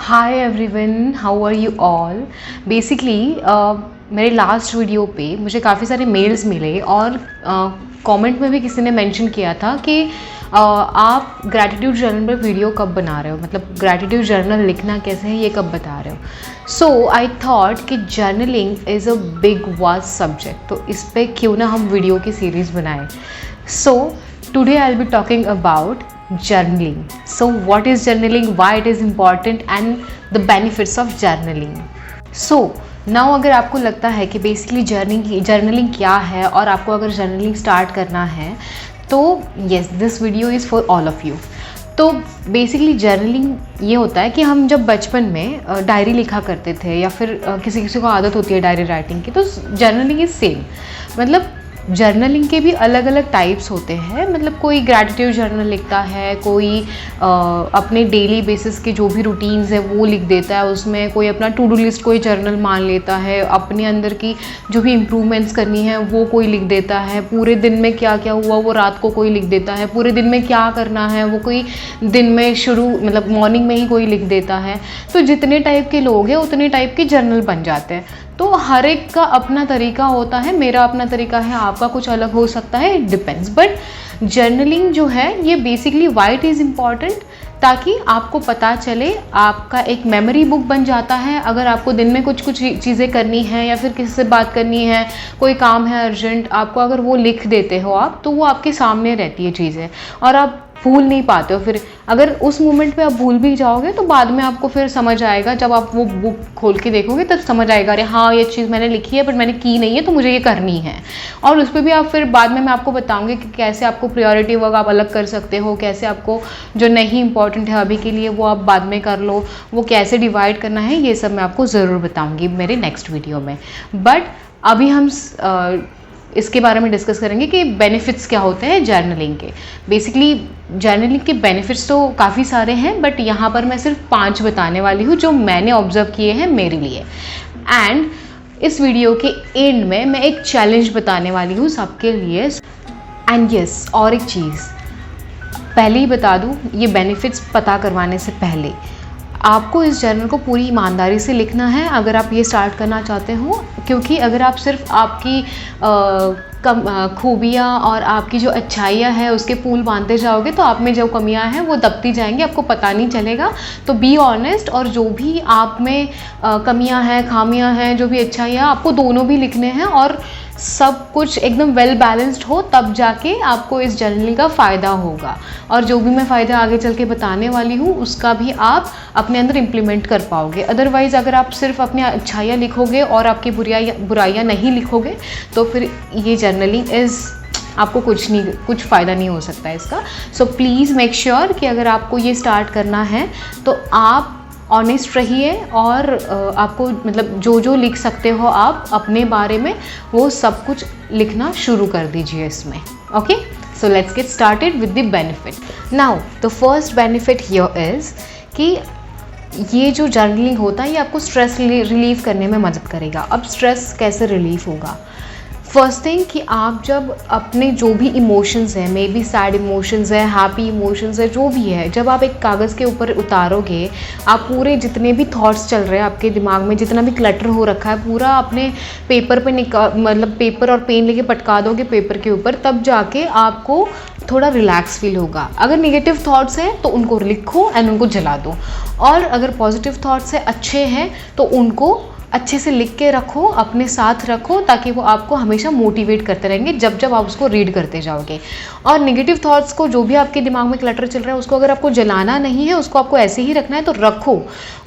Hi everyone, how are you all. Basically मेरे last video पे मुझे काफ़ी सारे मेल्स मिले और कमेंट में भी किसी ने मेंशन किया था कि आप ग्रैटिट्यूड जर्नल पर वीडियो कब बना रहे हो, मतलब ग्रैटिट्यूड जर्नल लिखना कैसे है ये कब बता रहे हो। सो आई थॉट कि journaling is a big vast subject, तो इस पर क्यों ना हम वीडियो की सीरीज़ बनाएं। So today I will be talking about journaling. So what is journaling, why it is important and the benefits of journaling. So now अगर आपको लगता है कि बेसिकली जर्नलिंग क्या है और आपको अगर जर्नलिंग स्टार्ट करना है तो yes, this video is for all of you. तो बेसिकली जर्नलिंग ये होता है कि हम जब बचपन में डायरी लिखा करते थे या फिर किसी किसी को आदत होती है डायरी राइटिंग की, तो जर्नलिंग इज सेम। मतलब जर्नलिंग के भी अलग अलग टाइप्स होते हैं। मतलब कोई ग्रैटिट्यूड जर्नल लिखता है, कोई अपने डेली बेसिस के जो भी रूटीन्स है वो लिख देता है उसमें, कोई अपना टू डू लिस्ट कोई जर्नल मान लेता है, अपने अंदर की जो भी इम्प्रूवमेंट्स करनी है वो कोई लिख देता है, पूरे दिन में क्या क्या हुआ वो रात को कोई लिख देता है, पूरे दिन में क्या करना है वो कोई दिन में मतलब मॉर्निंग में ही कोई लिख देता है। तो जितने टाइप के लोग हैं उतने टाइप के जर्नल बन जाते हैं। तो हर एक का अपना तरीका होता है, मेरा अपना तरीका है, आपका कुछ अलग हो सकता है, इट डिपेंड्स। बट जर्नलिंग जो है ये basically why it is important, ताकि आपको पता चले, आपका एक मेमोरी बुक बन जाता है। अगर आपको दिन में कुछ चीज़ें करनी है या फिर किसी से बात करनी है, कोई काम है अर्जेंट, आपको अगर वो लिख देते हो आप, तो वो आपके सामने रहती है चीज़ें और आप भूल नहीं पाते हो। फिर अगर उस मोमेंट पे आप भूल भी जाओगे तो बाद में आपको फिर समझ आएगा, जब आप वो बुक खोल के देखोगे तब समझ आएगा, अरे हाँ ये चीज़ मैंने लिखी है बट मैंने की नहीं है तो मुझे ये करनी है। और उस पर भी आप फिर बाद में मैं आपको बताऊंगी कि कैसे आपको प्रायोरिटी वर्क आप अलग कर सकते हो, कैसे आपको जो नहीं इंपॉर्टेंट है अभी के लिए वो आप बाद में कर लो, वो कैसे डिवाइड करना है, ये सब मैं आपको ज़रूर बताऊँगी मेरे नेक्स्ट वीडियो में। बट अभी हम इसके बारे में डिस्कस करेंगे कि बेनिफिट्स क्या होते हैं जर्नलिंग के। बेसिकली जर्नलिंग के बेनिफिट्स तो काफ़ी सारे हैं, बट यहाँ पर मैं सिर्फ 5 बताने वाली हूँ जो मैंने ऑब्जर्व किए हैं मेरे लिए। एंड इस वीडियो के एंड में मैं एक चैलेंज बताने वाली हूँ सबके लिए। एंड यस, और एक चीज़ पहले ही बता दूँ, ये बेनिफिट्स पता करवाने से पहले आपको इस जर्नल को पूरी ईमानदारी से लिखना है अगर आप ये स्टार्ट करना चाहते हो। क्योंकि अगर आप सिर्फ आपकी खूबियाँ और आपकी जो अच्छाइयाँ हैं उसके पुल बांधते जाओगे तो आप में जो कमियाँ हैं वो दबती जाएंगी, आपको पता नहीं चलेगा। तो बी ऑनेस्ट, और जो भी आप में कमियाँ हैं, खामियाँ हैं, जो भी अच्छाइयाँ, आपको दोनों भी लिखने हैं और सब कुछ एकदम वेल बैलेंस्ड हो, तब जाके आपको इस जर्नलिंग का फ़ायदा होगा। और जो भी मैं फ़ायदा आगे चल के बताने वाली हूँ उसका भी आप अपने अंदर इम्प्लीमेंट कर पाओगे। अदरवाइज़ अगर आप सिर्फ अपनी अच्छाइयाँ लिखोगे और आपकी बुराइयाँ नहीं लिखोगे तो फिर ये जर्नलिंग आपको कुछ फ़ायदा नहीं हो सकता है इसका। सो प्लीज़ मेक श्योर कि अगर आपको ये स्टार्ट करना है तो आप ऑनेस्ट रहिए और आपको मतलब जो लिख सकते हो आप अपने बारे में वो सब कुछ लिखना शुरू कर दीजिए इसमें। Okay, so let's get started with the benefit. Now the first benefit here is कि ये जो जर्नलिंग होता है ये आपको स्ट्रेस रिलीव करने में मदद करेगा। अब स्ट्रेस कैसे रिलीव होगा? फर्स्ट थिंग कि आप जब अपने जो भी इमोशंस हैं, मे बी सैड इमोशंस है, हैप्पी इमोशंस है, जो भी है, जब आप एक कागज़ के ऊपर उतारोगे, आप पूरे जितने भी थॉट्स चल रहे हैं आपके दिमाग में, जितना भी क्लटर हो रखा है, पूरा अपने पेपर पे मतलब पेपर और पेन लेके पटका दोगे पेपर के ऊपर, तब जाके आपको थोड़ा रिलैक्स फील होगा। अगर नेगेटिव थॉट्स हैं तो उनको लिखो एंड उनको जला दो, और अगर पॉजिटिव थॉट्स है, अच्छे हैं, तो उनको अच्छे से लिख के रखो, अपने साथ रखो, ताकि वो आपको हमेशा मोटिवेट करते रहेंगे जब जब आप उसको रीड करते जाओगे। और नेगेटिव थॉट्स को, जो भी आपके दिमाग में क्लटर चल रहा है, उसको अगर आपको जलाना नहीं है, उसको आपको ऐसे ही रखना है तो रखो।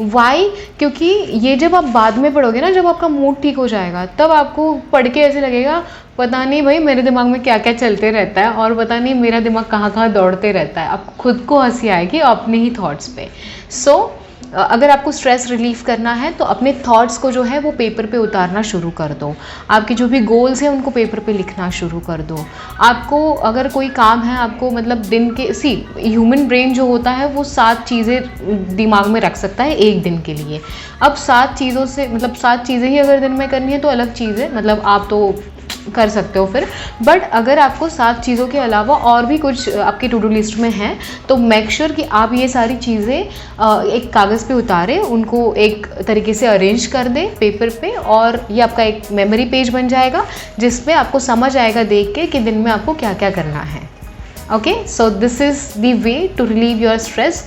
वाई? क्योंकि ये जब आप बाद में पढ़ोगे ना, जब आपका मूड ठीक हो जाएगा, तब आपको पढ़ के ऐसे लगेगा, पता नहीं भाई मेरे दिमाग में क्या क्या चलते रहता है और पता नहीं मेरा दिमाग कहाँ कहाँ दौड़ते रहता है। आपको खुद को हंसी आएगी अपने ही थॉट्स पे। सो अगर आपको स्ट्रेस रिलीफ करना है तो अपने थॉट्स को जो है वो पेपर पे उतारना शुरू कर दो। आपके जो भी गोल्स हैं उनको पेपर पे लिखना शुरू कर दो। आपको अगर कोई काम है, आपको मतलब दिन के ह्यूमन ब्रेन जो होता है वो 7 चीज़ें दिमाग में रख सकता है एक दिन के लिए। अब 7 चीज़ों से मतलब 7 चीज़ें ही अगर दिन में करनी है तो अलग चीज़ है, मतलब आप तो कर सकते हो फिर। बट अगर आपको 7 चीज़ों के अलावा और भी कुछ आपकी टू डू लिस्ट में है तो मेक श्योर कि आप ये सारी चीज़ें एक कागज़ पे उतारें, उनको एक तरीके से अरेंज कर दें पेपर पे, और ये आपका एक मेमोरी पेज बन जाएगा जिसमें आपको समझ आएगा देख के कि दिन में आपको क्या क्या करना है। Okay, so this is the way to relieve your stress.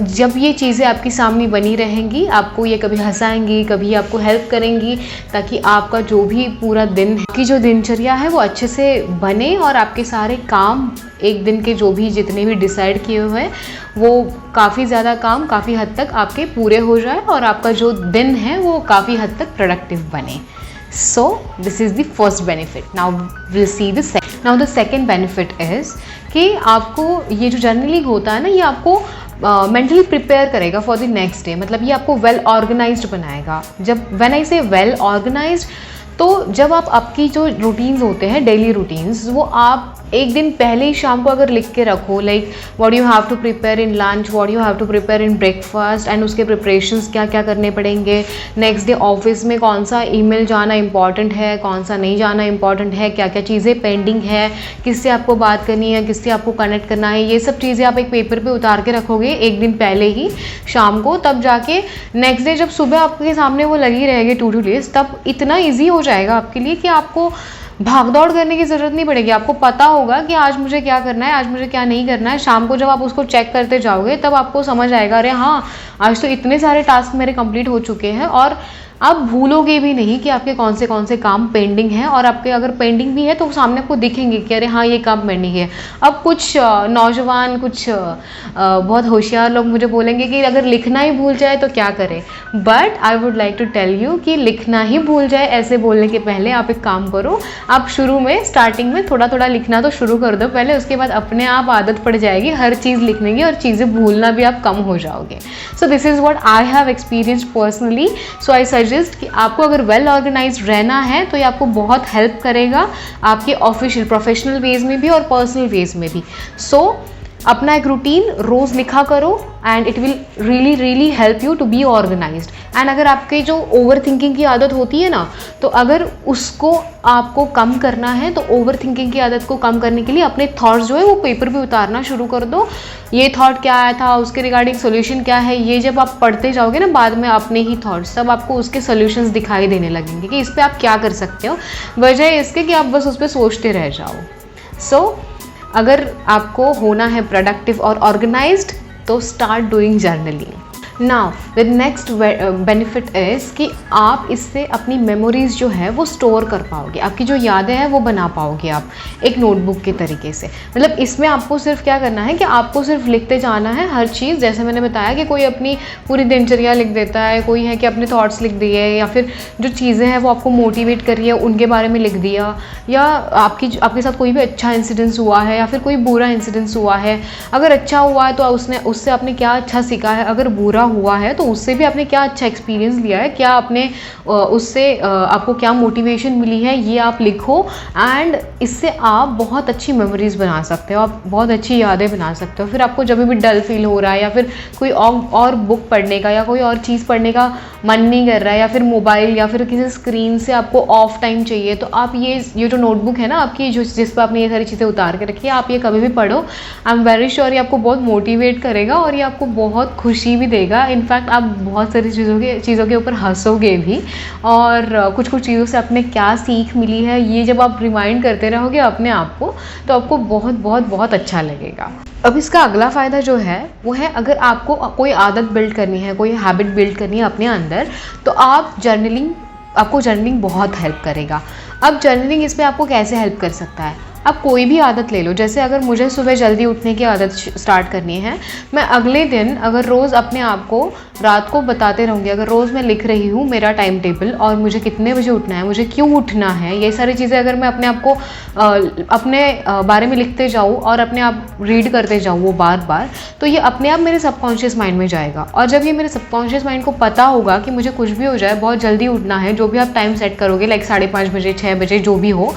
जब ये चीज़ें आपकी सामने बनी रहेंगी, आपको ये कभी हंसाएंगी, कभी आपको हेल्प करेंगी, ताकि आपका जो भी पूरा दिन है, की जो दिनचर्या है वो अच्छे से बने और आपके सारे काम एक दिन के जो भी जितने भी डिसाइड किए हुए हैं वो काफ़ी ज़्यादा काम काफ़ी हद तक आपके पूरे हो जाए और आपका जो दिन है वो काफ़ी हद तक प्रोडक्टिव बने। So this is the first benefit. Now we'll see the second. Now the second benefit is कि आपको ये जो जर्नलिंग होता है ना, ये आपको मेंटली प्रिपेयर करेगा फॉर द नेक्स्ट डे। मतलब ये आपको वेल ऑर्गेनाइज्ड बनाएगा। जब व्हेन आई से वेल ऑर्गेनाइज्ड, तो जब आप आपकी जो रूटीन्स होते हैं, डेली रूटीन्स, वो आप एक दिन पहले ही शाम को अगर लिख के रखो, like what you have to prepare in lunch, what you have to prepare in breakfast, and उसके प्रिपरेशंस क्या क्या करने पड़ेंगे, नेक्स्ट डे ऑफिस में कौन सा ईमेल जाना इंपॉर्टेंट है, कौन सा नहीं जाना इंपॉर्टेंट है, क्या क्या चीज़ें पेंडिंग है, किससे आपको बात करनी है, किससे आपको कनेक्ट करना है, ये सब चीज़ें आप एक पेपर पे उतार के रखोगे एक दिन पहले ही शाम को, तब जाके नेक्स्ट डे जब सुबह आपके सामने वो लगी रहेगी टू डू लिस्ट, तब इतना ईजी हो जाएगा आपके लिए कि आपको भाग दौड़ करने की ज़रूरत नहीं पड़ेगी। आपको पता होगा कि आज मुझे क्या करना है, आज मुझे क्या नहीं करना है। शाम को जब आप उसको चेक करते जाओगे तब आपको समझ आएगा, अरे हाँ आज तो इतने सारे टास्क मेरे कंप्लीट हो चुके हैं, और आप भूलोगे भी नहीं कि आपके कौन से काम पेंडिंग हैं, और आपके अगर पेंडिंग भी है तो सामने आपको दिखेंगे कि अरे हाँ ये काम पेंडिंग है। अब कुछ नौजवान, कुछ बहुत होशियार लोग मुझे बोलेंगे कि अगर लिखना ही भूल जाए तो क्या करें, but I would like to tell you कि लिखना ही भूल जाए ऐसे बोलने के पहले आप एक काम करो, आप शुरू में स्टार्टिंग में थोड़ा थोड़ा लिखना तो शुरू कर दो पहले, उसके बाद अपने आप आदत पड़ जाएगी हर चीज़ लिखने की और चीज़ें भूलना भी आप कम हो जाओगे। सो this is what I have experienced personally. So I suggest कि आपको अगर वेल ऑर्गेनाइज्ड रहना है तो ये आपको बहुत हेल्प करेगा आपके ऑफिशियल प्रोफेशनल वेज में भी और पर्सनल वेज में भी। सो अपना एक रूटीन रोज़ लिखा करो and it will really really help you to be organised. And अगर आपके जो ओवर थिंकिंग की आदत होती है ना, तो अगर उसको आपको कम करना है तो ओवर थिंकिंग की आदत को कम करने के लिए अपने थॉट्स जो है वो पेपर पे उतारना शुरू कर दो। ये थॉट क्या आया था, उसके रिगार्डिंग सोल्यूशन क्या है, ये जब आप पढ़ते जाओगे ना बाद में अपने ही थॉट्स, तब आपको उसके सोल्यूशंस दिखाई देने लगेंगे कि इस पर आप क्या कर सकते हो, बजाय इसके कि आप बस उस पर सोचते रह जाओ। सो अगर आपको होना है प्रोडक्टिव और ऑर्गेनाइज्ड तो start doing journaling. Now the next benefit is कि आप इससे अपनी मेमोरीज जो है वो स्टोर कर पाओगे, आपकी जो यादें हैं वो बना पाओगे आप एक नोटबुक के तरीके से। मतलब इसमें आपको सिर्फ क्या करना है कि आपको सिर्फ लिखते जाना है हर चीज़। जैसे मैंने बताया कि कोई अपनी पूरी दिनचर्या लिख देता है, कोई है कि अपने थॉट्स लिख दिए, या फिर जो चीज़ें हैं वो आपको मोटिवेट कर रही है उनके बारे में लिख दिया, या आपके साथ कोई भी अच्छा इंसिडेंस हुआ है या फिर कोई बुरा इंसिडेंस हुआ है। अगर अच्छा हुआ है तो उससे आपने क्या अच्छा सीखा है, अगर बुरा हुआ है तो उससे भी आपने क्या अच्छा एक्सपीरियंस लिया है, क्या आपने उससे आपको क्या मोटिवेशन मिली है, ये आप लिखो। एंड इससे आप बहुत अच्छी मेमोरीज बना सकते हो, आप बहुत अच्छी यादें बना सकते हो। फिर आपको जब भी डल फील हो रहा है या फिर कोई और बुक पढ़ने का या कोई और चीज़ पढ़ने का मन नहीं कर रहा है, या फिर मोबाइल या फिर किसी स्क्रीन से आपको ऑफ टाइम चाहिए, तो आप ये जो नोटबुक है ना आपकी, जिस पर आपने ये सारी चीज़ें उतार के रखी है, आप ये कभी भी पढ़ो। आई एम वेरी श्योर ये आपको बहुत मोटिवेट करेगा और ये आपको बहुत खुशी भी देगा। इनफैक्ट आप बहुत सारी चीज़ों के ऊपर हंसोगे भी, और कुछ चीज़ों से आपने क्या सीख मिली है ये जब आप रिमाइंड करते रहोगे अपने आप को, तो आपको बहुत बहुत बहुत अच्छा लगेगा। अब इसका अगला फ़ायदा जो है वो है, अगर आपको कोई आदत बिल्ड करनी है, कोई हैबिट बिल्ड करनी है अपने अंदर, तो आपको जर्नलिंग बहुत हेल्प करेगा। अब जर्नलिंग इसमें आपको कैसे हेल्प कर सकता है, आप कोई भी आदत ले लो। जैसे अगर मुझे सुबह जल्दी उठने की आदत स्टार्ट करनी है, मैं अगले दिन अगर रोज़ अपने आप को रात को बताते रहूँगी, अगर रोज़ मैं लिख रही हूँ मेरा टाइम टेबल और मुझे कितने बजे उठना है, मुझे क्यों उठना है, ये सारी चीज़ें अगर मैं अपने आप को अपने बारे में लिखते जाऊँ और अपने आप रीड करते जाऊँ वो बार बार, तो ये अपने आप मेरे सबकॉन्शियस माइंड में जाएगा। और जब ये मेरे सबकॉन्शियस माइंड को पता होगा कि मुझे कुछ भी हो जाए बहुत जल्दी उठना है, जो भी आप टाइम सेट करोगे, लाइक 5:30 बजे 6 बजे जो भी हो,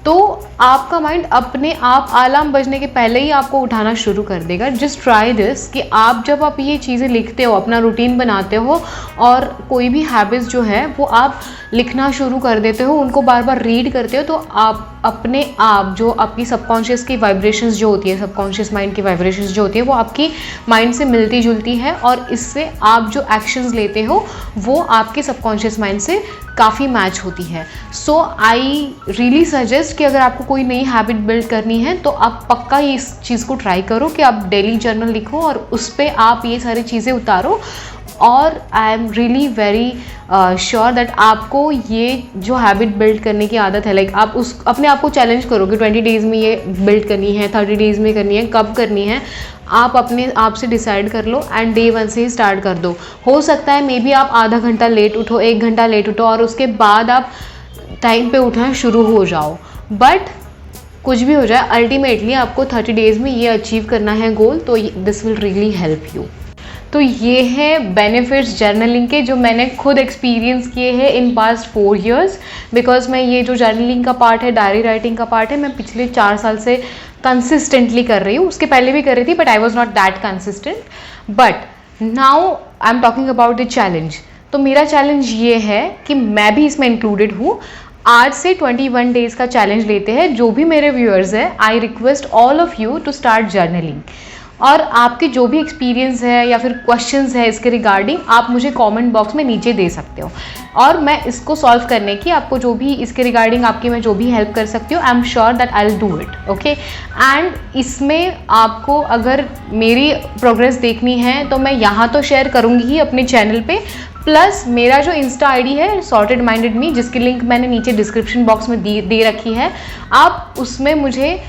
तो आपका माइंड अपने आप अलार्म बजने के पहले ही आपको उठाना शुरू कर देगा। जस्ट ट्राई दिस कि आप जब आप ये चीज़ें लिखते हो, अपना रूटीन बनाते हो और कोई भी हैबिट्स जो है वो आप लिखना शुरू कर देते हो, उनको बार बार रीड करते हो, तो आप अपने आप जो आपकी सबकॉन्शियस की वाइब्रेशंस जो होती है, सबकॉन्शियस माइंड की वाइब्रेशंस जो होती है वो आपकी माइंड से मिलती जुलती है और इससे आप जो एक्शंस लेते हो वो आपके सबकॉन्शियस माइंड से काफ़ी मैच होती है। सो आई रियली सजेस्ट कि अगर आपको कोई नई हैबिट बिल्ड करनी है तो आप पक्का इस चीज़ को ट्राई करो कि आप डेली जर्नल लिखो और उस पर आप ये सारी चीज़ें उतारो। और I am really very sure that आपको ये जो हैबिट बिल्ड करने की आदत है, लाइक आप उस अपने आप को चैलेंज करो कि 20 डेज़ में ये बिल्ड करनी है, 30 डेज़ में करनी है, कब करनी है, आप अपने आप से डिसाइड कर लो एंड डे 1 से ही स्टार्ट कर दो। हो सकता है मे बी आप आधा घंटा लेट उठो, 1 घंटा लेट उठो और उसके बाद आप टाइम पे उठना शुरू हो जाओ, बट कुछ भी हो जाए अल्टीमेटली आपको 30 डेज़ में ये अचीव करना है गोल, तो this will really help you. तो ये है बेनिफिट्स जर्नलिंग के जो मैंने खुद एक्सपीरियंस किए हैं इन पास्ट 4 years, बिकॉज मैं ये जो जर्नलिंग का पार्ट है, डायरी राइटिंग का पार्ट है, मैं पिछले 4 साल से कंसिस्टेंटली कर रही हूँ। उसके पहले भी कर रही थी but I was not that consistent, but now I am talking about the challenge. तो मेरा चैलेंज ये है कि मैं भी इसमें इंक्लूडेड हूँ। आज से 21 डेज़ का चैलेंज लेते हैं। जो भी मेरे व्यूअर्स हैं, I request all of you to start journaling. और आपके जो भी एक्सपीरियंस है या फिर क्वेश्चंस है इसके रिगार्डिंग, आप मुझे कमेंट बॉक्स में नीचे दे सकते हो और मैं इसको सॉल्व करने की आपको जो भी इसके रिगार्डिंग आपकी मैं जो भी हेल्प कर सकती हूँ, I am sure that I will do it. Okay, and इसमें आपको अगर मेरी प्रोग्रेस देखनी है तो मैं यहाँ तो शेयर करूँगी ही अपने चैनल पे, प्लस मेरा जो इंस्टा आईडी है सॉर्टेड माइंडेड मी, जिसकी लिंक मैंने नीचे डिस्क्रिप्शन बॉक्स में दे रखी है, आप उसमें मुझे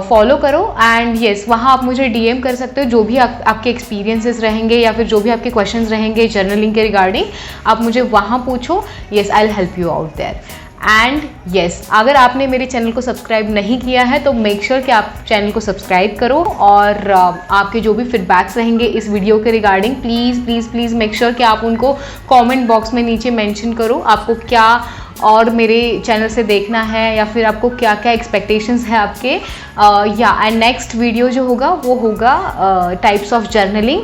फॉलो करो एंड येस, वहाँ आप मुझे डीएम कर सकते हो। जो भी आपके एक्सपीरियंसेस रहेंगे या फिर जो भी आपके क्वेश्चंस रहेंगे जर्नलिंग के रिगार्डिंग, आप मुझे वहाँ पूछो। Yes, I will help you out there. And yes, अगर आपने मेरे चैनल को सब्सक्राइब नहीं किया है तो मेक श्योर कि आप चैनल को सब्सक्राइब करो और आपके जो भी फीडबैक्स रहेंगे इस वीडियो के regarding, please please please make sure कि आप उनको कमेंट बॉक्स में नीचे मेंशन करो। आपको क्या और मेरे चैनल से देखना है या फिर आपको क्या क्या एक्सपेक्टेशंस है आपके, या एंड नेक्स्ट वीडियो जो होगा वो होगा टाइप्स ऑफ जर्नलिंग।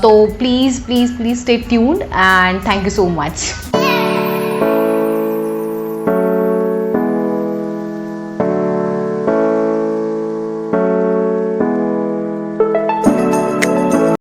तो please please please stay tuned and thank you so much.